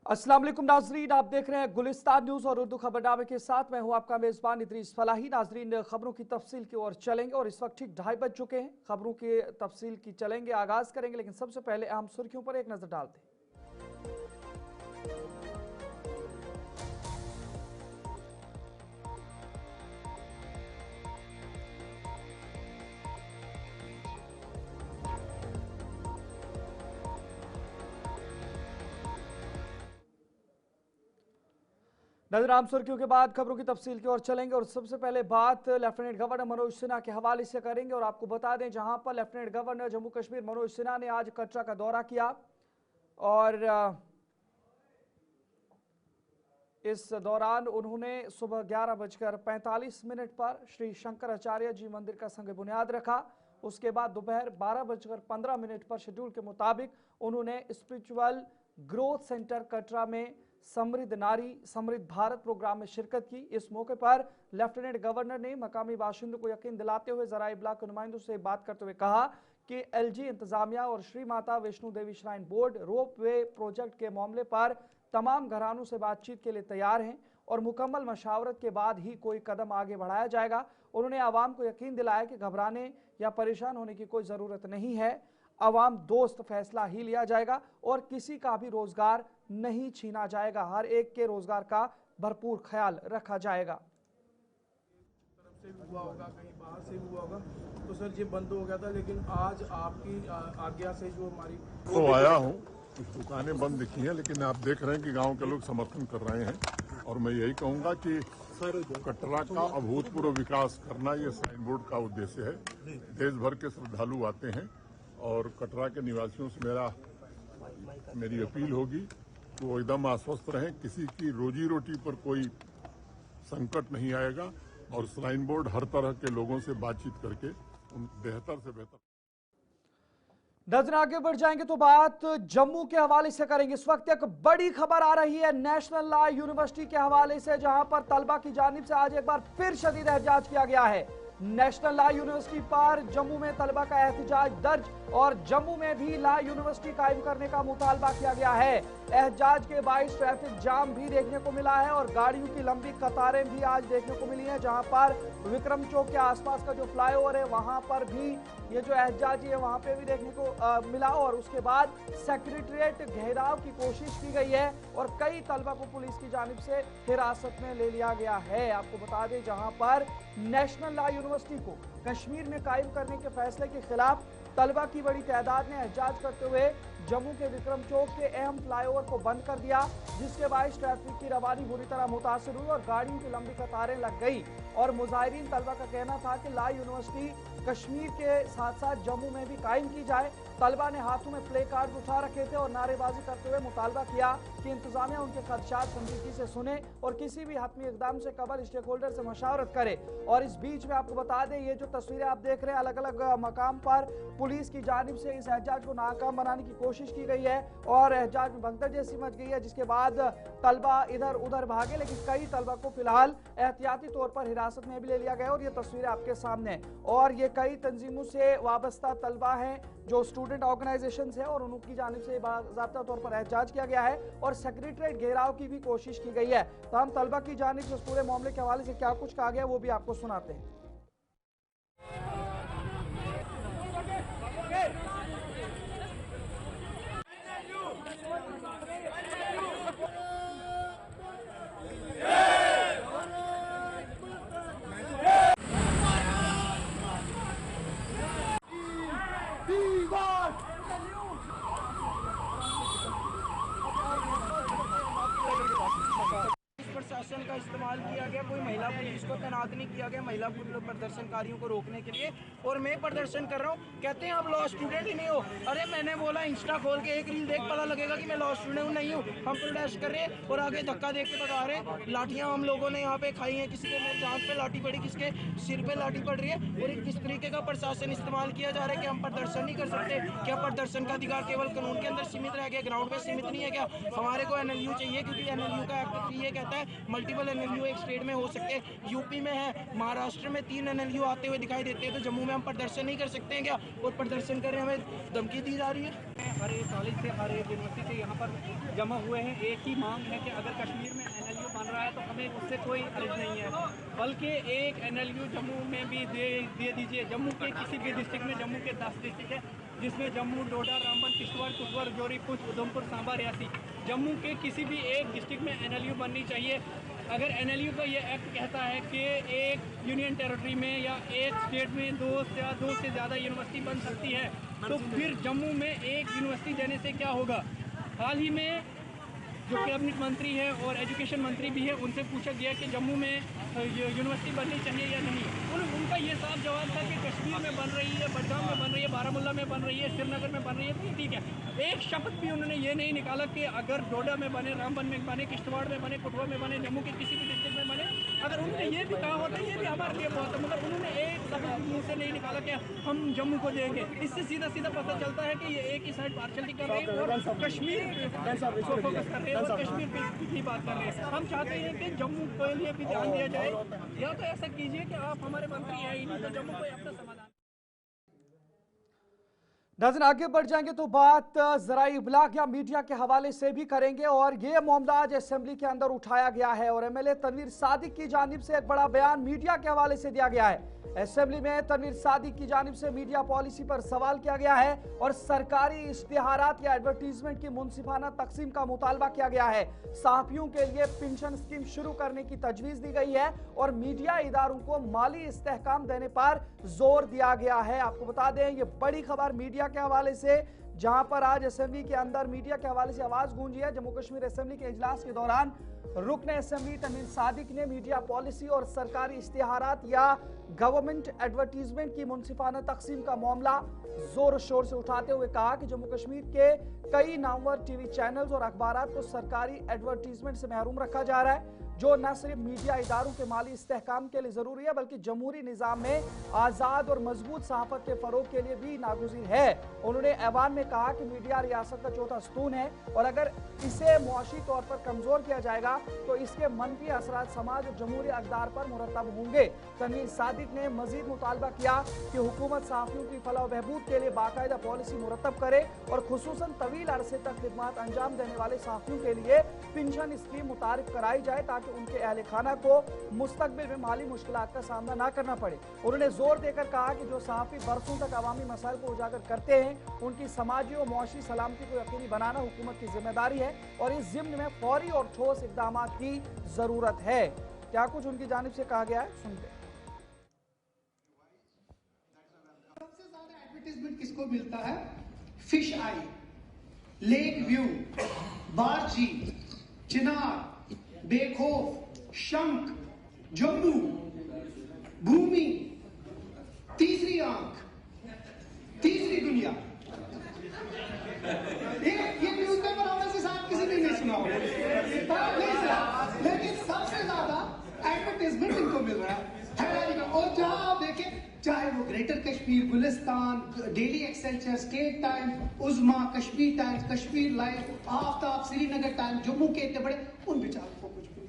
अस्सलाम वालेकुम नाजरीन, आप देख रहे हैं गुलिस्तान न्यूज़ और उर्दू खबरनामे के साथ मैं हूं आपका मेज़बान इदरीस फलाही। नाजरीन, खबरों की तफसील की ओर चलेंगे और इस वक्त ठीक 2:30 बज चुके हैं। खबरों की तफसील की चलेंगे, आगाज़ करेंगे, लेकिन सबसे पहले अहम सुर्खियों पर एक नज़र डालते हैं। नजर आम सुर्खियों के बाद खबरों की तफसील की ओर चलेंगे और सबसे पहले बात लेफ्टिनेंट गवर्नर मनोज सिन्हा के हवाले से करेंगे और आपको बता दें, जहां पर लेफ्टिनेंट गवर्नर जम्मू कश्मीर मनोज सिन्हा ने आज कटरा का दौरा किया और इस दौरान उन्होंने सुबह 11:45 पर श्री शंकराचार्य जी मंदिर का संग बुनियाद रखा। उसके बाद दोपहर 12:15 पर शेड्यूल के मुताबिक उन्होंने स्पिरिचुअल ग्रोथ सेंटर कटरा में समृद्ध नारी समृद्ध भारत प्रोग्राम में शिरकत की। इस मौके पर लेफ्टिनेंट गवर्नर ने मकामी बाशिंदों को यकीन दिलाते हुए ज़राए इब्लाग के नुमाइंदों से बात करते हुए कहा कि एलजी इंतजामिया और श्री माता वैष्णो देवी श्राइन बोर्ड रोप वे प्रोजेक्ट के मामले पर तमाम घरानों से बातचीत के लिए तैयार हैं और मुकम्मल मशावरत के बाद ही कोई कदम आगे बढ़ाया जाएगा। उन्होंने आवाम को यकीन दिलाया कि घबराने या परेशान होने की कोई ज़रूरत नहीं है, आवाम दोस्त फैसला ही लिया जाएगा और किसी का भी रोजगार नहीं छीना जाएगा, हर एक के रोजगार का भरपूर ख्याल रखा जाएगा। तरफ से भी हुआ होगा, कहीं बाहर से भी हुआ होगा, तो सर ये बंद हो गया था, लेकिन आज आपकी आज्ञा से जो हमारी तो आया हूँ, दुकानें बंद दिखी हैं, लेकिन आप देख रहे हैं कि गांव के लोग समर्थन कर रहे हैं और मैं यही कहूँगा कि कटरा का अभूतपूर्व विकास करना ये साइन बोर्ड का उद्देश्य है। देश भर के श्रद्धालु आते हैं और कटरा के निवासियों से मेरी अपील होगी कि वो एकदम आश्वस्त रहें, किसी की रोजी रोटी पर कोई संकट नहीं आएगा और श्राइन बोर्ड हर तरह के लोगों से बातचीत करके बेहतर से बेहतर। नजर आगे बढ़ जाएंगे तो बात जम्मू के हवाले से करेंगे। इस वक्त एक बड़ी खबर आ रही है नेशनल लॉ यूनिवर्सिटी के हवाले से, जहां पर तलबा की जानिब से आज एक बार फिर शदीद एहतजाज किया गया है। नेशनल लॉ यूनिवर्सिटी पर जम्मू में तलबा का एहतजाज दर्ज और जम्मू में भी लॉ यूनिवर्सिटी कायम करने का मुतालबा किया गया है। एहतजाज के बाइस ट्रैफिक जाम भी देखने को मिला है और गाड़ियों की लंबी कतारें भी आज देखने को मिली हैं, जहां पर विक्रम चौक के आसपास का जो फ्लाईओवर है वहां पर भी ये जो एहतजाज है वहां पे भी देखने को मिला और उसके बाद सेक्रेटरिएट घेराव की कोशिश की गई है और कई तलबा को पुलिस की जानिब से हिरासत में ले लिया गया है। आपको बता दें, जहां पर नेशनल लॉ यूनिवर्सिटी को कश्मीर में कायम करने के फैसले के खिलाफ तलबा की बड़ी तादाद ने एहतजाज करते हुए जम्मू के विक्रम चौक के अहम फ्लाईओवर को बंद कर दिया, जिसके बायस ट्रैफिक की रवानी बुरी तरह मुतासिर हुई और गाड़ियों की लंबी कतारें लग गई और मुजाहिरीन तलबा का कहना था कि लॉ यूनिवर्सिटी कश्मीर के साथ साथ जम्मू में भी कायम की जाए। तलबा ने हाथों में प्ले कार्ड उठा रखे थे और नारेबाजी करते हुए मुतालबा किया कि इंतजामिया उनके खदशात संजीदगी से सुने और किसी भी हतमी इकदाम से कबल स्टेक होल्डर से मशावरत करे। और इस बीच में आपको बता दें, ये जो तस्वीरें आप देख रहे हैं, अलग अलग मकाम पर पुलिस की जानिब से इस एहतजाज को नाकाम बनाने की कोशिश की गई है और एहतजाज में भगदड़ जैसी मच गई है, जिसके बाद तलबा इधर उधर भागे, लेकिन कई तलबा को फिलहाल एहतियाती तौर पर हिरासत में भी ले लिया गया और ये तस्वीरें आपके सामने। और ये कई तंजीमों से वाबस्ता तलबा हैं जो स्टूडेंट ऑर्गेनाइजेशन है और उनकी जानिब से बाज़ाब्ता तौर पर एहतजाज किया गया है और सेक्रेटरिएट घेराव की भी कोशिश की गई है। तो हम तलबा की जानिब से पूरे मामले के हवाले से क्या कुछ कहा गया वो भी आपको सुनाते हैं। प्रशासन का इस्तेमाल किया गया, कोई महिला पुलिस को तैनात नहीं किया गया महिला प्रदर्शनकारियों को रोकने के लिए। और मैं प्रदर्शन कर रहा हूँ, कहते हैं आप लॉ स्टूडेंट ही नहीं हो। अरे मैंने बोला इंस्टा खोल के एक रील देख, पता लगेगा कि मैं लॉ स्टूडेंट नहीं हूँ। हम प्रोटेस्ट कर रहे हैं और आगे धक्का देख के भगा रहे हैं। लाठियाँ हम लोगों ने यहाँ पे खाई हैं, किसी के मेरे जांघ पे लाठी पड़ी, किसके सिर पे लाठी पड़ रही है। और किस तरीके का प्रशासन इस्तेमाल किया जा रहा है कि हम प्रदर्शन नहीं कर सकते। क्या प्रदर्शन का अधिकार केवल कानून के अंदर सीमित रह गया, ग्राउंड पे सीमित नहीं है क्या? हमारे को NLU चाहिए, क्योंकि NLU का एक्ट ये कहता है मल्टीपल NLU एक स्टेट में हो सकते हैं। यूपी में है, महाराष्ट्र में 3 NLU आते हुए दिखाई देते हैं, तो जम्मू में हम प्रदर्शन नहीं कर सकते हैं क्या? और प्रदर्शन कर रहे हैं, हमें धमकी दी जा रही है। हर एक कॉलेज से, हर एक यूनिवर्सिटी से यहाँ पर जमा हुए हैं। एक ही मांग है कि अगर कश्मीर में NLU बन रहा है तो हमें उससे कोई अर्ज नहीं है, बल्कि एक NLU जम्मू में भी दे दीजिए। जम्मू के किसी भी डिस्ट्रिक्ट में, जम्मू के 10 डिस्ट्रिक्ट है जिसमें जम्मू, डोडा, रामबन, किश्तवाड़, कुपवाड़ा, जोरी, पुंछ, उधमपुर, सांबा, रियासी, जम्मू के किसी भी एक डिस्ट्रिक्ट में NLU बननी चाहिए। अगर NLU का ये एक्ट कहता है कि एक यूनियन टेरिटरी में या एक स्टेट में दो से ज़्यादा यूनिवर्सिटी बन सकती है, तो फिर जम्मू में एक यूनिवर्सिटी देने से क्या होगा। हाल ही में जो कैबिनेट मंत्री है और एजुकेशन मंत्री भी है, उनसे पूछा गया कि जम्मू में यूनिवर्सिटी बननी चाहिए या नहीं। उनका ये साफ जवाब था कि कश्मीर में बन रही है, बडगाम में बन रही है, बारामूला में बन रही है, श्रीनगर में बन रही है, तो ठीक है। एक शब्द भी उन्होंने ये नहीं निकाला कि अगर डोडा में बने, रामबन में बने, किश्तवाड़ में बने, कठुआ में बने, जम्मू के किसी भी डिस्ट्रिक्ट में बने। अगर उन्होंने ये भी कहा होता ये भी हमारे लिए बहुत है, मगर उन्होंने एक शब्द मुँह से नहीं निकाला कि हम जम्मू को देंगे। इससे सीधा सीधा पता चलता है कि ये एक ही साइड पार्शलिटी कर रहे हैं और कश्मीर को फोकस कर रहे हैं और कश्मीर पे भी बात कर रहे हैं। हम चाहते हैं कि जम्मू के लिए भी ध्यान दिया जाए, या तो ऐसा कीजिए कि आप हमारे मंत्री हैं ही नहीं, तो जम्मू को अपना समाधान। नाज़रीन, आगे बढ़ जाएंगे तो बात जराई इब्लाग या मीडिया के हवाले से भी करेंगे और ये मामला आज असेंबली के अंदर उठाया गया है और MLA तनवीर सादिक की जानिब से एक बड़ा बयान मीडिया के हवाले से दिया गया है। असेंबली में तनवीर सादिक की जानिब से मीडिया पॉलिसी पर सवाल किया गया है और सरकारी इश्तिहारात या एडवर्टीजमेंट की मुनसिफाना तकसीम का मुतालबा किया गया है। सहाफियों के लिए पेंशन स्कीम शुरू करने की तजवीज दी गई है और मीडिया इदारों को माली इस्तेहकाम देने पर जोर दिया गया है। आपको बता दें, ये बड़ी खबर मीडिया के हवाले से, जहां पर आज असेंबली के अंदर मीडिया के हवाले से आवाज गूंजी है। जम्मू कश्मीर असेंबली के इजलास के दौरान रुकन असेंबली तनवीर सादिक ने मीडिया पॉलिसी और सरकारी इश्तिहारात या गवर्नमेंट एडवर्टीजमेंट की मुनसिफाना तकसीम का मामला जोर शोर से उठाते हुए कहा कि जम्मू कश्मीर के कई नामवर टीवी चैनल्स और अखबारात को सरकारी एडवर्टीजमेंट से महरूम रखा जा रहा है, जो न सिर्फ मीडिया इदारों के माली इस्तेहकाम के लिए जरूरी है बल्कि जमहूरी निज़ाम में आज़ाद और मजबूत सहाफत के फरोग के लिए भी नागुज़ीर है। उन्होंने ऐवान में कहा कि मीडिया रियासत का चौथा स्तून है और अगर इसे मुआशी तौर पर कमजोर किया जाएगा तो इसके मनफी असरात समाज और जमहूरी अक़दार पर मुरतब होंगे। तनवीर सादिक ने मजीद मुतालबा किया कि हुकूमत सहाफियों की फलाह बहबूद के लिए बाकायदा पॉलिसी मुरतब करे और खुसूसन तवील अरसे तक खिदमत अंजाम देने वाले सहाफियों के लिए पेंशन स्कीम मुतारिफ कराई जाए ताकि उनके अहले खाना को मुस्तकबिल में माली मुश्किलात का सामना ना करना पड़े। उन्होंने जोर देकर कहा कि जो सहाफी बरसों तक अवामी मसाइल को उजागर करते हैं उनकी समाजी और मुआशी सलामती को यकीनी बनाना हुकूमत की जिम्मेदारी है और इस ज़िम्न में फौरी और ठोस इक़दाम की जरूरत है। क्या कुछ उनकी जानिब से कहा गया है, सुनते हैं। सबसे ज्यादा एडवर्टाइजमेंट किसको मिलता है? फिश आई, लेक व्यू, बारची, चिनार, बेखौफ, शंख, जम्मू, भूमि, तीसरी आंख, तीसरी दुनिया। ये न्यूज़पेपर होने से साथ किसी ने नहीं सुना होगा, नहीं सुना, लेकिन सबसे ज्यादा एडवर्टाइजमेंट इनको मिल रहा है। और जहां आप देखें, चाहे वो Greater Kashmir, Gulistan, Daily Excelsior, State Time, Uzma, Kashmir Times, Kashmir Live, Aftab, Srinagar Time, Jammu के इतने बड़े, उन बेचारों को कुछ भी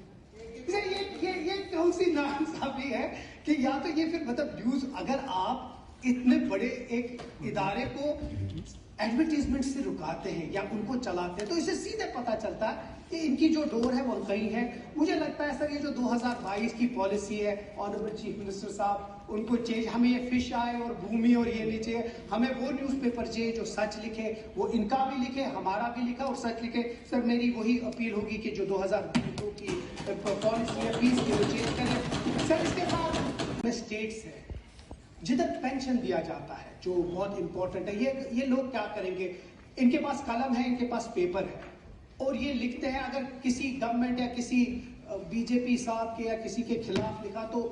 ये कौन सी नाइंसाफी है कि या तो ये फिर मतलब न्यूज, अगर आप इतने बड़े एक इदारे को एडवर्टीजमेंट से रुकाते हैं या उनको चलाते हैं तो इससे सीधे पता चलता है कि इनकी जो डोर है वो कहीं है। मुझे लगता है सर, ये जो 2022 की पॉलिसी है, ऑनरेबल चीफ मिनिस्टर साहब, उनको चेंज, हमें ये फिश आए और भूमि और ये नहीं चाहिए, हमें वो न्यूज़पेपर चाहिए जो सच लिखे, वो इनका भी लिखे, हमारा भी लिखा और सच लिखे। सर, मेरी वही अपील होगी कि जो 2022 की पॉलिसी है फीस की वो चेंज करें। सर, इसके बाद स्टेट्स है जिधर पेंशन दिया जाता है जो बहुत इंपॉर्टेंट है, ये लोग क्या करेंगे? इनके पास कलम है, इनके पास पेपर है और ये लिखते हैं। अगर किसी गवर्नमेंट या किसी बीजेपी साहब के या किसी के खिलाफ लिखा तो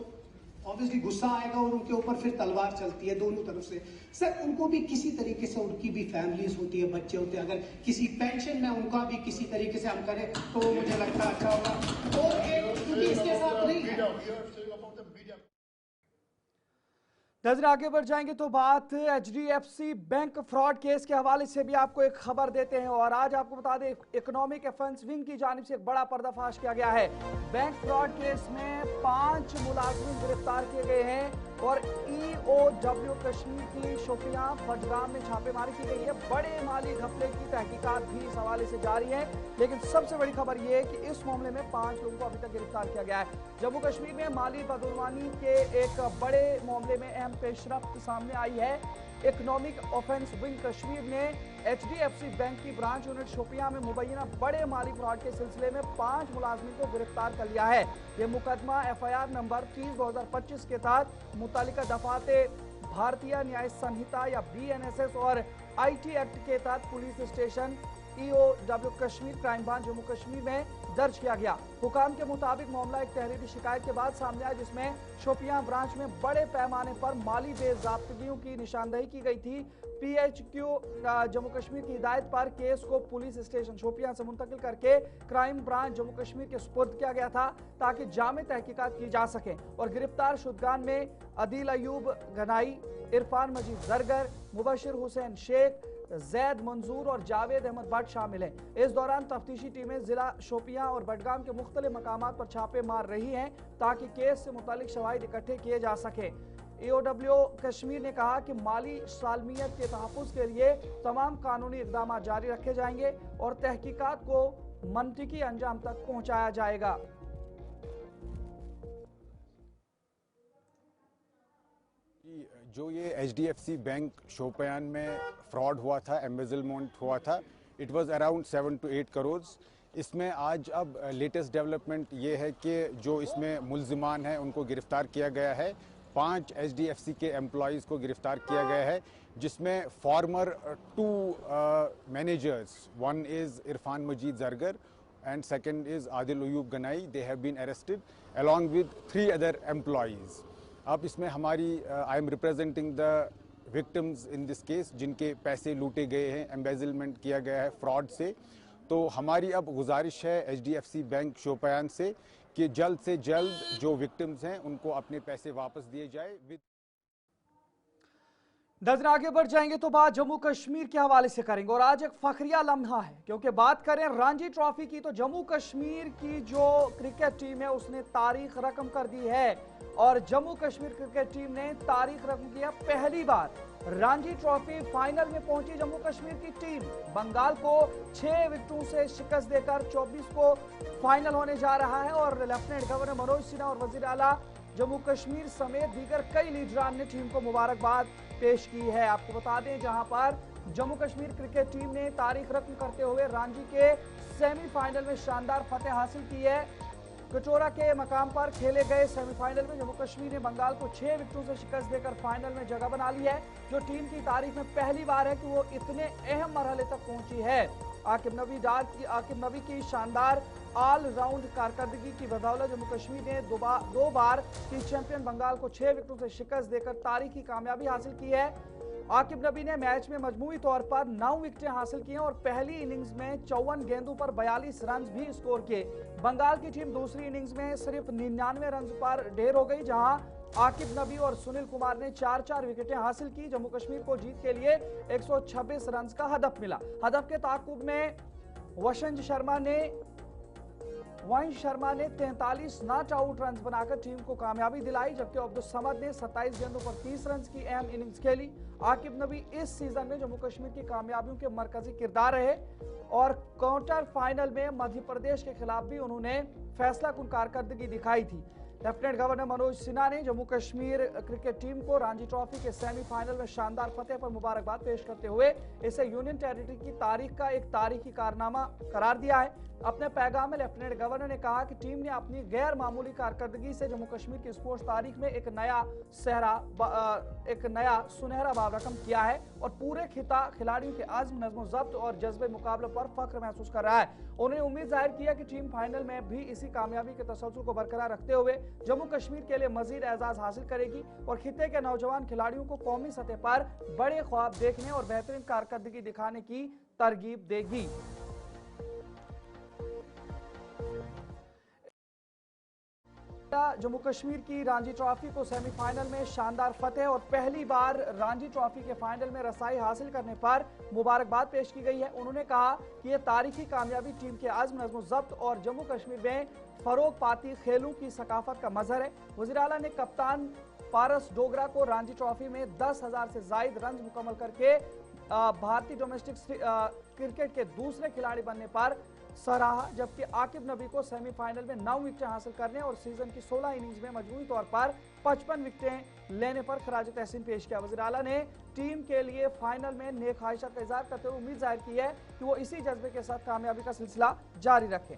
ऑब्वियसली गुस्सा आएगा और उनके ऊपर फिर तलवार चलती है दोनों तरफ से। सर, उनको भी किसी तरीके से, उनकी भी फैमिलीज होती है, बच्चे होते हैं, अगर किसी पेंशन में उनका भी किसी तरीके से हम करें तो मुझे लगता है अच्छा होगा। और एक इसके साथ नहीं है। नजर आगे बढ़ जाएंगे तो बात HDFC बैंक फ्रॉड केस के हवाले से भी आपको एक खबर देते हैं और आज आपको बता दें, इकोनॉमिक अफेंस विंग की जानिब से एक बड़ा पर्दाफाश किया गया है। बैंक फ्रॉड केस में 5 मुलाजिम गिरफ्तार किए गए हैं और EOW कश्मीर की शोपियां बडगाम में छापेमारी की गई है। बड़े माली घपले की तहकीकात भी इस हवाले से जारी है, लेकिन सबसे बड़ी खबर यह है कि इस मामले में 5 लोगों को अभी तक गिरफ्तार किया गया है। जम्मू कश्मीर में माली बदनवानी के एक बड़े मामले में अहम पेशरफ्त सामने आई है। इकोनॉमिक ऑफेंस विंग कश्मीर ने HDFC बैंक की ब्रांच यूनिट शोपियां में मुबैना बड़े माली फ्रॉड के सिलसिले में 5 मुलाजमीन को गिरफ्तार कर लिया है। यह मुकदमा FIR नंबर 30/2025 के तहत मुतालिका दफाते भारतीय न्याय संहिता या BNSS और IT एक्ट के तहत police station EOW Kashmir crime branch Jammu Kashmir में दर्ज किया गया। हुकाम के मुताबिक मामला एक तहरीरी शिकायत के बाद सामने आया, जिसमें शोपियां ब्रांच में बड़े पैमाने पर माली बेज़ाब्तगियों की निशानदेही की गई थी। PHQ जम्मू कश्मीर की हिदायत पर केस को पुलिस स्टेशन शोपियां से मुंतकिल करके क्राइम ब्रांच जम्मू कश्मीर के सुपुर्द किया गया था, ताकि जामे तहकीकात की जा सके और गिरफ्तार शुदगान में अदील अयूब गनाई, इरफान मजीद जरगर, मुबशिर हुसैन शेख, जैद मंजूर और जावेद अहमद भट्ट शामिल हैं। इस दौरान तफ्तीशी टीमें जिला शोपियां और बडगाम के मुख्तलिफ मकामात पर छापे मार रही हैं, ताकि केस से मुतालिक शवाहिद इकट्ठे किए जा सके। EOW कश्मीर ने कहा कि माली सालमियत के तहफ़्फ़ुज़ के लिए तमाम कानूनी इक़दाम जारी रखे जाएंगे और तहकीकात को मंतिकी अंजाम तक पहुँचाया जाएगा। जो ये HDFC बैंक शोपियान में फ्रॉड हुआ था, एम्बेजलमेंट हुआ था, it was around 7 to 8 crore. इसमें आज अब लेटेस्ट डेवलपमेंट ये है कि जो इसमें मुल्जिमान हैं उनको गिरफ्तार किया गया है। 5 HDFC के एम्प्लॉयज़ को गिरफ्तार किया गया है, जिसमें former 2 managers, one is Irfan Majeed Zargar and second is Adil Ayub Ganai. They have been arrested along with 3 other employees. अब इसमें हमारी I am representing the victims in this case, जिनके पैसे लूटे गए हैं, एम्बेजलमेंट किया गया है फ्रॉड से। तो हमारी अब गुजारिश है HDFC बैंक शोपियान से कि जल्द से जल्द जो विक्टिम्स हैं उनको अपने पैसे वापस दिए जाए। नजर आगे बढ़ जाएंगे तो बात जम्मू कश्मीर के हवाले से करेंगे और आज एक फखरिया लम्हा है, क्योंकि बात करें रणजी ट्रॉफी की तो जम्मू कश्मीर की जो क्रिकेट टीम है उसने तारीख रकम कर दी है और जम्मू कश्मीर क्रिकेट टीम ने तारीख रकम किया। पहली बार रणजी ट्रॉफी फाइनल में पहुंची जम्मू कश्मीर की टीम बंगाल को 6 विकेटों से शिकस्त देकर 24 को फाइनल होने जा रहा है और लेफ्टिनेंट गवर्नर मनोज सिन्हा और वजीर आला जम्मू कश्मीर समेत दीगर कई लीडरान ने टीम को मुबारकबाद पेश की है। आपको बता दें, जहां पर जम्मू कश्मीर क्रिकेट टीम ने तारीख रकम करते हुए रणजी के सेमीफाइनल में शानदार फतेह हासिल की है। कटोरा के मकाम पर खेले गए सेमीफाइनल में जम्मू कश्मीर ने बंगाल को 6 विकेटों से शिकस्त देकर फाइनल में जगह बना ली है, जो टीम की तारीख में पहली बार है कि वो इतने अहम मरहले तक पहुंची है। आकिब नबी की शानदार ऑलराउंड कारकर्दगी की बदौलत जम्मू कश्मीर ने दो बार की चैंपियन बंगाल को 6 विकेटों से शिकस्त देकर तारीखी कामयाबी हासिल की है। आकिब नबी ने मैच में मजमूई तौर पर 9 विकेटें हासिल की हैं और पहली इनिंग्स में 54 गेंदों पर 42 रन भी स्कोर किए। बंगाल की टीम दूसरी इनिंग्स में सिर्फ 99 रन पर ढेर हो गई, जहां आकिब नबी और सुनील कुमार ने 4-4 विकेटें हासिल की। जम्मू कश्मीर को जीत के लिए 126 रन का हदफ मिला। हदफ के ताकुब में वंश शर्मा ने 43 नॉट आउट रन बनाकर टीम को कामयाबी दिलाई, जबकि अब्दुल समद ने 27 गेंदों पर 30 रन की अहम इनिंग्स खेली। आकिब नबी इस सीजन में जम्मू कश्मीर की कामयाबियों के मरकजी किरदार रहे और क्वार्टर फाइनल में मध्य प्रदेश के खिलाफ भी उन्होंने फैसला कुन कारकर्दगी दिखाई थी। लेफ्टिनेंट गवर्नर मनोज सिन्हा ने जम्मू कश्मीर क्रिकेट टीम को रणजी ट्रॉफी के सेमीफाइनल में शानदार फतेह पर मुबारकबाद पेश करते हुए इसे यूनियन टेरिटरी की तारीख का एक तारीखी कारनामा करार दिया है। अपने पैगाम में लेफ्टिनेंट गवर्नर ने कहा कि टीम ने अपनी गैर मामूली कारकर्दगी से जम्मू कश्मीर की स्पोर्ट्स तारीख में एक नया सुनहरा बाब रकम किया है और पूरे खिता खिलाड़ियों के आज़म, नज़्म ज़ब्त और जज्बे मुकाबले पर फख्र महसूस कर रहा है। उन्होंने उम्मीद जाहिर किया कि टीम फाइनल में भी इसी कामयाबी के तसल्सल को बरकरार रखते हुए जम्मू कश्मीर के लिए मजीद एजाज हासिल करेगी और खिते के नौजवान खिलाड़ियों को कौमी सतह पर बड़े ख्वाब देखने और बेहतरीन कारकर्दगी दिखाने की तरगीब देगी। जम्मू कश्मीर की रणजी ट्रॉफी को सेमीफाइनल में शानदार फतेह और पहली बार रणजी ट्रॉफी के फाइनल में रसाई हासिल करने पर मुबारकबाद पेश की गई है। उन्होंने कहा कि यह तारीखी कामयाबी टीम के आज़म, नज़्म ज़ब्त और जम्मू कश्मीर में फरोग पाती खेलों की सकाफत का मजहर है। वज़ीर आला ने कप्तान पारस डोगरा को रणजी ट्रॉफी में 10,000 से जायद रन मुकम्मल करके भारतीय डोमेस्टिक क्रिकेट के दूसरे खिलाड़ी बनने पर सराहा, जबकि आकिब नबी को सेमीफाइनल में 9 विकेटें हासिल करने और सीजन की 16 इनिंग्स में मजमूई तौर पर 55 विकेटें लेने पर खराज तहसीन पेश किया। वज़ीर आला ने टीम के लिए फाइनल में नेक ख्वाहिशात का इज़हार करते हुए उम्मीद जाहिर की है कि वो इसी जज्बे के साथ कामयाबी का सिलसिला जारी रखें।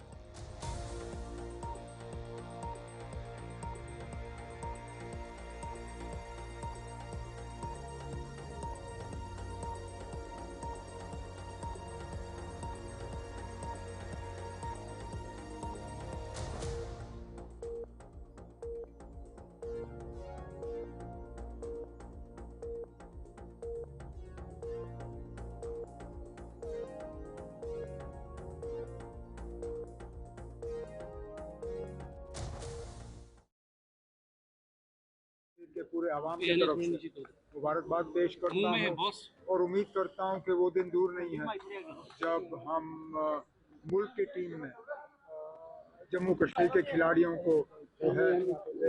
के पूरे आवाम की तरफ से मुबारकबाद पेश करता हूँ और उम्मीद करता हूँ कि वो दिन दूर नहीं है जब हम मुल्क की टीम में जम्मू कश्मीर के खिलाड़ियों को जो है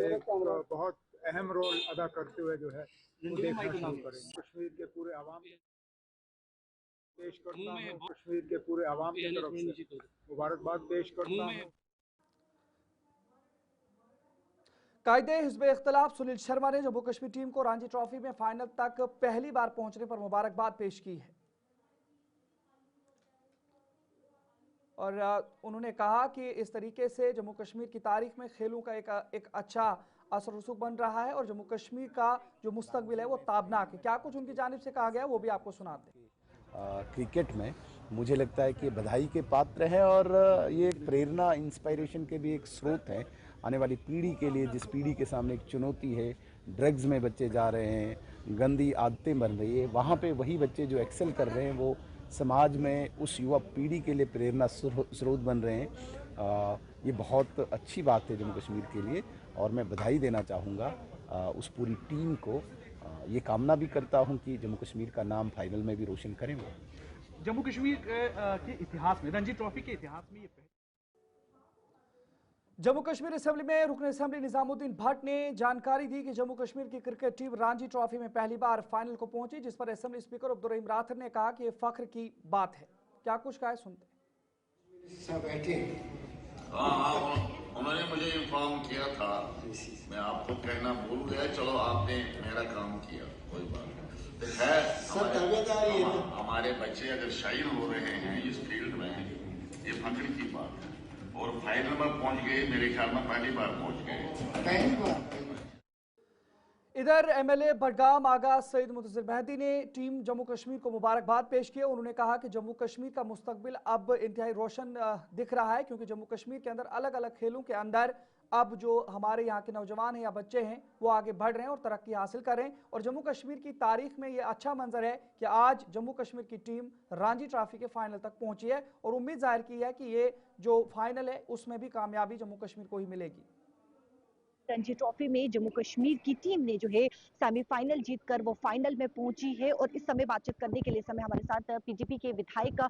एक बहुत अहम रोल अदा करते हुए जो है वो देखना शुरू करेंगे। कश्मीर के पूरे आवाम पेश करता हूँ, कश्मीर के पूरे आवाम की तरफ से मुबारकबाद पेश करता हूँ। कायदे हिज़्ब इख्तिलाफ सुनील शर्मा ने जम्मू कश्मीर टीम को रणजी ट्रॉफी में फाइनल तक पहली बार पहुंचने पर मुबारकबाद पेश की है और उन्होंने कहा कि इस तरीके से जम्मू कश्मीर की तारीख में खेलों का एक अच्छा असर रसूख बन रहा है और जम्मू कश्मीर का जो मुस्तकबिल है वो ताबनाक है। क्या कुछ उनकी जानिब से कहा गया वो भी आपको सुनाते हैं। क्रिकेट में मुझे लगता है कि बधाई के पात्र है और ये प्रेरणा इंस्पायरेशन के भी एक स्रोत है आने वाली पीढ़ी के लिए, जिस पीढ़ी के सामने एक चुनौती है, ड्रग्स में बच्चे जा रहे हैं, गंदी आदतें बन रही है, वहाँ पे वही बच्चे जो एक्सेल कर रहे हैं वो समाज में उस युवा पीढ़ी के लिए प्रेरणा स्रोत बन रहे हैं। ये बहुत अच्छी बात है जम्मू कश्मीर के लिए और मैं बधाई देना चाहूँगा उस पूरी टीम को। ये कामना भी करता हूँ कि जम्मू कश्मीर का नाम फाइनल में भी रोशन करें वो। जम्मू कश्मीर के इतिहास में, रणजी ट्रॉफी के इतिहास में ये जम्मू कश्मीर असेंबली में रुकन असेंबली निजामुद्दीन भट्ट ने जानकारी दी कि जम्मू कश्मीर की क्रिकेट टीम रणजी ट्रॉफी में पहली बार फाइनल को पहुंची, जिस पर असेंबली स्पीकर अब्दुल रहीम राठर ने कहा कि यह फख्र की बात है। क्या कुछ कहा है सुनते उन्होंने मुझे इन्फॉर्म किया था, मैं आपको कहना भूल गया, चलो आपने मेरा काम किया, कोई बात नहीं। हमारे बच्चे अगर शाइन हो रहे हैं इस फील्ड में, ये फख्र की बात है और फाइनल में पहुंच गए, मेरे ख्याल में पहली बार पहुंच गए। इधर एमएलए बडगाम आगा सईद मुंतजिर मेहदी ने टीम जम्मू कश्मीर को मुबारकबाद पेश की। उन्होंने कहा कि जम्मू कश्मीर का मुस्तकबिल अब इंतहाई रोशन दिख रहा है, क्योंकि जम्मू कश्मीर के अंदर अलग अलग खेलों के अंदर अब जो हमारे यहाँ के नौजवान हैं या बच्चे हैं वो आगे बढ़ रहे हैं और तरक्की हासिल कर रहे हैं। और जम्मू कश्मीर की तारीख में ये अच्छा मंजर है कि आज जम्मू कश्मीर की टीम रणजी ट्रॉफी के फाइनल तक पहुंची है और उम्मीद जाहिर की है कि ये जो फाइनल है उसमें भी कामयाबी जम्मू कश्मीर को ही मिलेगी। रणजी ट्रॉफी में जम्मू कश्मीर की टीम ने जो है सेमीफाइनल जीतकर वो फाइनल में पहुंची है और इस समय बातचीत करने के लिए समय हमारे साथ पीजीपी के विधायक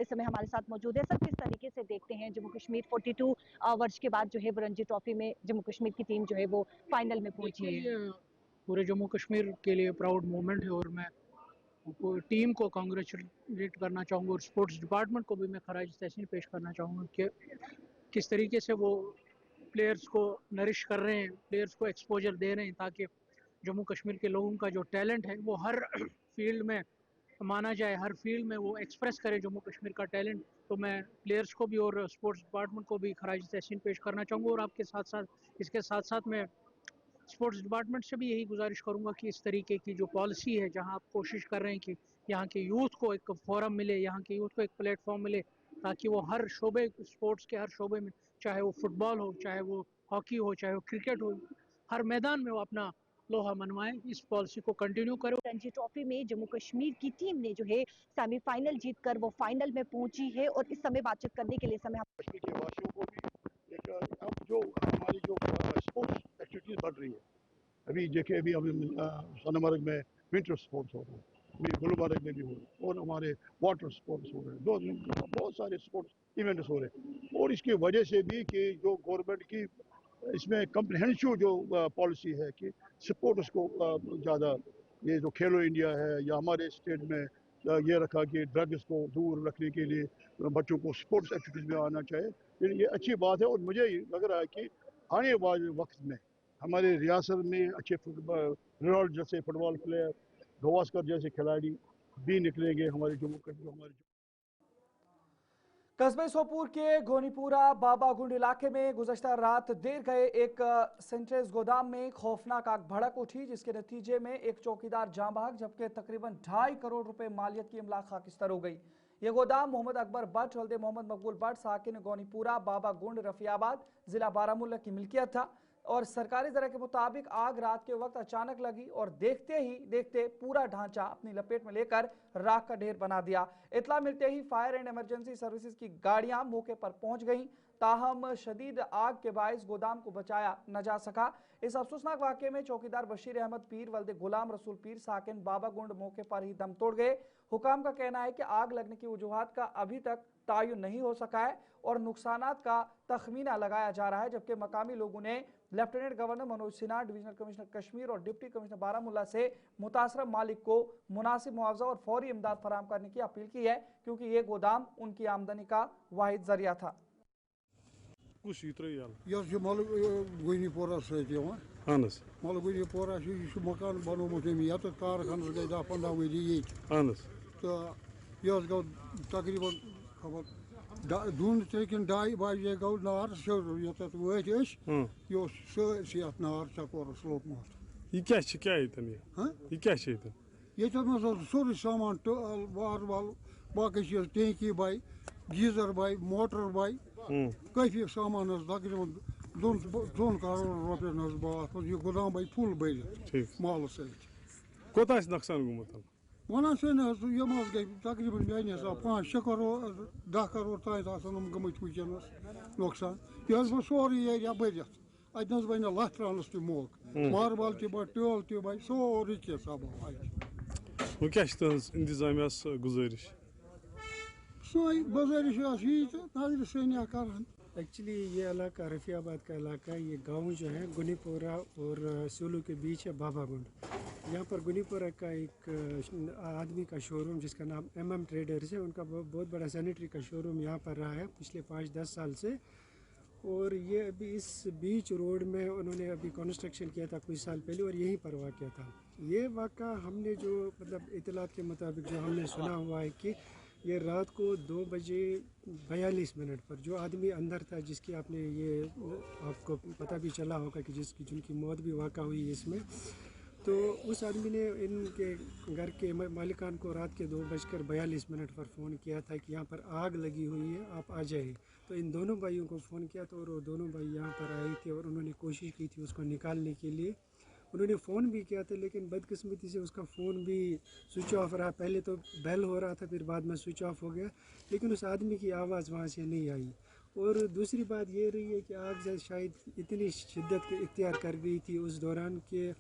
इस समय हमारे साथ मौजूद है। सर, किस तरीके से देखते हैं जम्मू कश्मीर 42 वर्ष के बाद जो है रणजी ट्रॉफी में जम्मू कश्मीर की टीम जो है वो फाइनल में पहुंची है? पूरे जम्मू कश्मीर के लिए प्राउड मोमेंट है और मैं टीम को कांग्रेचुलेट करना चाहूँगा और स्पोर्ट्स डिपार्टमेंट को भी मैं खराज तहसीन पेश करना चाहूँगा कि किस तरीके से वो प्लेयर्स को नरिश कर रहे हैं, प्लेयर्स को एक्सपोजर दे रहे हैं ताकि जम्मू कश्मीर के लोगों का जो टैलेंट है वो हर फील्ड में माना जाए, हर फील्ड में वो एक्सप्रेस करे जम्मू कश्मीर का टैलेंट। तो मैं प्लेयर्स को भी और स्पोर्ट्स डिपार्टमेंट को भी खराज तहसीन पेश करना चाहूँगा और आपके साथ साथ इसके साथ साथ मैं स्पोर्ट्स डिपार्टमेंट से भी यही गुजारिश करूँगा कि इस तरीके की जो पॉलिसी है, जहाँ आप कोशिश कर रहे हैं कि यहाँ के यूथ को एक फोरम मिले, यहाँ के यूथ को एक प्लेटफॉर्म मिले ताकि वो हर शोबे, स्पोर्ट्स के हर शोबे में, चाहे वो फुटबॉल हो, चाहे वो हॉकी हो, चाहे वो क्रिकेट हो, हर मैदान में वो अपना लोहा मनवाएं, इस पॉलिसी को कंटिन्यू करो। रणजी ट्रॉफी में जम्मू कश्मीर की टीम ने जो है सेमीफाइनल जीतकर वो फाइनल में पहुंची है और इस समय बातचीत करने के लिए समय कश्मीर के वासियों को भी एक अब जो हमारी जो स्पोर्ट्स एक्टिविटीज बढ़ रही है, अभी देखिए अभी सोनमर्ग में विंटर स्पोर्ट्स हो रहे हैं, अभी गुलमर्ग में भी हो रहे हैं और हमारे वाटर स्पोर्ट्स हो रहे हैं, बहुत सारे स्पोर्ट्स इवेंट्स हो रहे हैं। और इसकी वजह से भी कि जो गवर्नमेंट की इसमें कम्प्रिहेंसिव जो पॉलिसी है कि सपोर्ट उसको ज़्यादा, ये जो खेलो इंडिया है या हमारे स्टेट में ये रखा कि ड्रग्स को दूर रखने के लिए बच्चों को स्पोर्ट्स एक्टिविटीज़ में आना चाहिए, ये अच्छी बात है। और मुझे लग रहा है कि आने वाले वक्त में हमारे रियासत में अच्छे रोनाल्ड जैसे फुटबॉल प्लेयर, गवास्कर जैसे खिलाड़ी भी निकलेंगे हमारे जम्मू कश्मीर। कस्बे सोपूर के गोनीपुरा बाबागुंड इलाके में गुज़श्ता रात देर गए एक सेंट्रेस गोदाम में खौफनाक आग भड़क उठी, जिसके नतीजे में एक चौकीदार जाँ बहक जबकि तकरीबन 2.5 करोड़ रुपए मालियत की इमलाक खाकिस्तर हो गई। ये गोदाम मोहम्मद अकबर भट्ट वल्दे मोहम्मद मकबूल भट्ट साकिन गोनीपुरा बाबागुंड रफियाबाद जिला बारामूला की मिल्कियत था और सरकारी ज़रा के मुताबिक आग रात के वक्त अचानक लगी और देखते ही देखते पूरा ढांचा अपनी लपेट में लेकर राख का ढेर बना दिया। इतला मिलते ही फायर एंड इमरजेंसी सर्विसेज की गाड़ियां मौके पर पहुंच गईं, ताहम शदीद आग के बायस गोदाम को बचाया न जा सका। इस अफसोसनाक वाक़े में चौकीदार बशीर अहमद पीर वल्दे गुलाम रसूल पीर साकिन बाबागुंड मौके पर ही दम तोड़ गए। हुकाम का कहना है कि आग लगने की वजूहात का अभी तक तायुन नहीं हो सका है और नुकसानात का तखमीना लगाया जा रहा है, जबकि मकामी लोगों ने lieutenant governor Manoj Sinha, divisional commissioner Kashmir और डिप्टी कमिश्नर बारामूला से मुतासर मालिक को मुनासिब मुआवजा और फौरी इमदाद फराहम करने की अपील की है, क्योंकि ये गोदाम उनकी आमदनी का वाहिद जरिया था। मकान बनोमुत कारखानस गई 10-15 वी तो गो तकरीबन खबर दून तकिन 2 बजे गो नार ये वत सही नार चकोरस लोगमुत ये सोरे सामान वार वाल बाकी चीज टेंकी बाई गीजर बाई मोटर बाई काफी सामान तकरीबन 2 करोड़ रुपये बात ये गोदाम बाई फुल भर माल कोत नुकसान गुमुत वन यम गई तकरीबन मे 5-6 करोड़ 10 करोड़ तान गमत वनस नुकसान यह बह सोरे एरिया भर अत बन लथ त्रानस तोक मार्बल तह टल तह बह सोरे इंतजामिया गुजारिश सोई गुजारिश यही नजर सनिया कर। एक्चुअली ये इलाका रफियाबाद का इलाका, ये गांव जो है गुनीपुरा और सोलू के बीच है बाबागुंड। यहाँ पर गुनीपुरा का एक आदमी का शोरूम जिसका नाम MM ट्रेडर्स है, उनका बहुत बड़ा सैनिटरी का शोरूम यहाँ पर रहा है पिछले 5-10 साल से। और ये अभी इस बीच रोड में उन्होंने अभी कंस्ट्रक्शन किया था कुछ साल पहले और यहीं पर वाक़या था। ये वाक़ा हमने जो मतलब इतलात के मुताबिक जो हमने सुना हुआ है कि ये रात को 2 बजे 42 मिनट पर जो आदमी अंदर था, जिसकी आपने ये आपको पता भी चला होगा कि जिनकी मौत भी वाक़ा हुई इसमें, तो उस आदमी ने इनके घर के मालिकान को रात के 2:42 पर फ़ोन किया था कि यहाँ पर आग लगी हुई है, आप आ जाइए। तो इन दोनों भाइयों को फ़ोन किया तो और वो दोनों भाई यहाँ पर आए थे और उन्होंने कोशिश की थी उसको निकालने के लिए। उन्होंने फ़ोन भी किया था लेकिन बदकिस्मती से उसका फ़ोन भी स्विच ऑफ रहा। पहले तो बेल हो रहा था, फिर बाद में स्विच ऑफ हो गया, लेकिन उस आदमी की आवाज़ वहाँ से नहीं आई। और दूसरी बात ये रही है कि आग शायद इतनी शिद्दत इख्तियार कर गई थी उस दौरान कि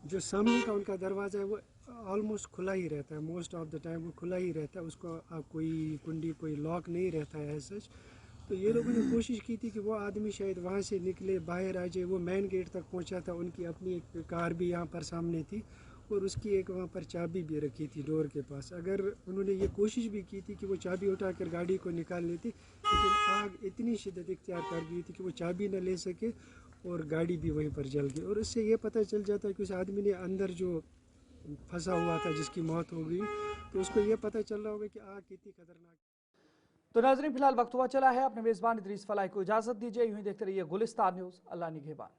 जो सामने का उनका दरवाज़ा है वो ऑलमोस्ट खुला ही रहता है, मोस्ट ऑफ द टाइम वो खुला ही रहता है, उसको आप कोई कुंडी कोई लॉक नहीं रहता है एज सच। तो ये लोगों ने कोशिश की थी कि वो आदमी शायद वहाँ से निकले बाहर आ जाए। वो मेन गेट तक पहुँचा था, उनकी अपनी एक कार भी यहाँ पर सामने थी और उसकी एक वहाँ पर चाबी भी रखी थी डोर के पास। अगर उन्होंने ये कोशिश भी की थी कि वो चाबी उठाकर गाड़ी को निकाल लेती, लेकिन आग इतनी शिद्दत इख्तियार कर गई थी कि वो चाबी न ले सके और गाड़ी भी वहीं पर जल गई। और इससे ये पता चल जाता है कि उस आदमी ने अंदर जो फंसा हुआ था जिसकी मौत हो गई, तो उसको ये पता चल रहा होगा कि आग कितनी खतरनाक। तो नाज़रीन, फिलहाल वक्त हुआ चला है, अपने मेज़बान इदरीस फलाई को इजाज़त दीजिए। यूं ही देखते रहिए गुलिस्तान न्यूज़। अल्लाह निगहबान।